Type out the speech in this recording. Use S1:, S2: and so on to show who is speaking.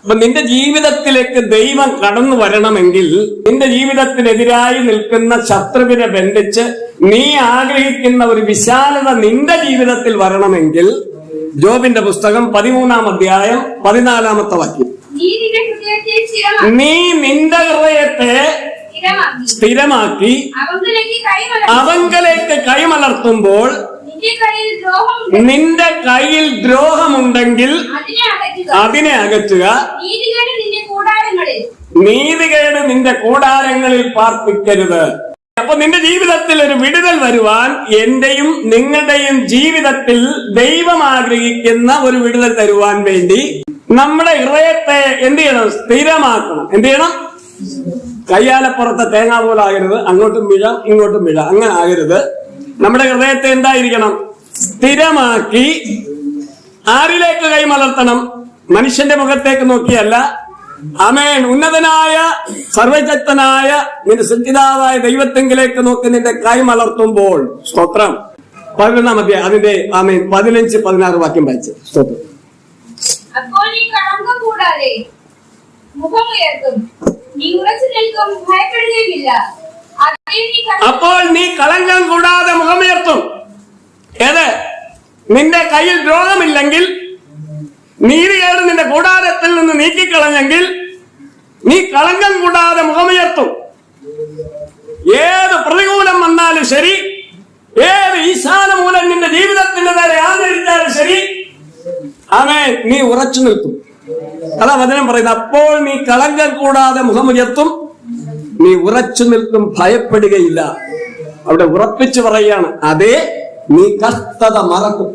S1: അപ്പൊ നിന്റെ ജീവിതത്തിലേക്ക് ദൈവം കടന്നു വരണമെങ്കിൽ നിന്റെ ജീവിതത്തിനെതിരായി നിൽക്കുന്ന ശത്രുവിനെ ബന്ധിച്ച് നീ ആഗ്രഹിക്കുന്ന ഒരു വിശാലത നിന്റെ ജീവിതത്തിൽ വരണമെങ്കിൽ ജോബിന്റെ പുസ്തകം 13-ാം അധ്യായം 14-ാമത്തെ വാക്യം, നീ നിന്റെ ഹൃദയത്തെ സ്ഥിരമാക്കി അവങ്കലേക്ക് കൈമലർത്തുമ്പോൾ നിന്റെ കയ്യിൽ ദ്രോഹമുണ്ടെങ്കിൽ അതിനെ അകറ്റുക, നീതികേട് നിന്റെ കൂടാരങ്ങളിൽ പാർപ്പിക്കരുത്. അപ്പൊ നിന്റെ ജീവിതത്തിൽ ഒരു വിടുതൽ വരുവാൻ എന്റെയും നിങ്ങളുടെയും ജീവിതത്തിൽ ദൈവം ആഗ്രഹിക്കുന്ന ഒരു വിടുതൽ തരുവാൻ വേണ്ടി നമ്മുടെ ഹൃദയത്തെ എന്ത് ചെയ്യണം? സ്ഥിരമാക്കണം. എന്ത് ചെയ്യണം? കയ്യാലപ്പുറത്തെ തേങ്ങ പോലാകരുത്, അങ്ങോട്ടും വീഴ ഇങ്ങോട്ടും വീഴ, അങ്ങനെ ആകരുത്. നമ്മുടെ ഹൃദയത്തെ എന്തായിരിക്കണം? സ്ഥിരമാക്കി. ആരിലേക്ക് കൈമലർത്തണം? മനുഷ്യന്റെ മുഖത്തേക്ക് നോക്കിയല്ല. ആമേൻ. ഉന്നതനായ സർവശക്തനായ നിന്റെ സൃഷ്ടിതാവായ ദൈവത്തെങ്കിലേക്ക് നോക്കി നിന്റെ കൈ മലർത്തുമ്പോൾ. സ്തോത്രം. 11-ാം അധ്യായം അതിന്റെ ആമേൻ 15-16 വാക്യം വായിച്ച്. സ്തോത്രം.
S2: അപ്പോൾ നീ കളങ്കം കൂടാതെ മുഖമുയർത്തും, നീ ഉറച്ചു നിൽക്കും, ഭയപ്പെടുകയുമില്ല.
S1: അപ്പോൾ നീ കളങ്കം കൂടാതെ മുഖമുയർത്തും. ഏത്? നിന്റെ കയ്യിൽ ദ്രോഹമില്ലെങ്കിൽ, നീതികേട് നിന്റെ കൂടാരത്തിൽ നിന്ന് നീക്കിക്കളഞ്ഞെങ്കിൽ നീ കളങ്കം കൂടാതെ മുഖമുയർത്തും. ഏത് പ്രതികൂലം വന്നാലും ശരി, ഏത് ഈശാനമൂലം നിന്റെ ജീവിതത്തിന്റെ നേരെ ആദരിച്ചാലും ശരി, ആമേൻ, നീ ഉറച്ചു നിൽക്കും. അതാ വചനം പറയുന്നത്. അപ്പോൾ നീ കളങ്കം കൂടാതെ മുഖമുയർത്തും, നീ ഉറച്ചു നിൽക്കും, ഭയപ്പെടുകയില്ല. അവിടെ ഉറപ്പിച്ചു പറയുകയാണ്. അതേ, നീ കഷ്ടത മറക്കും.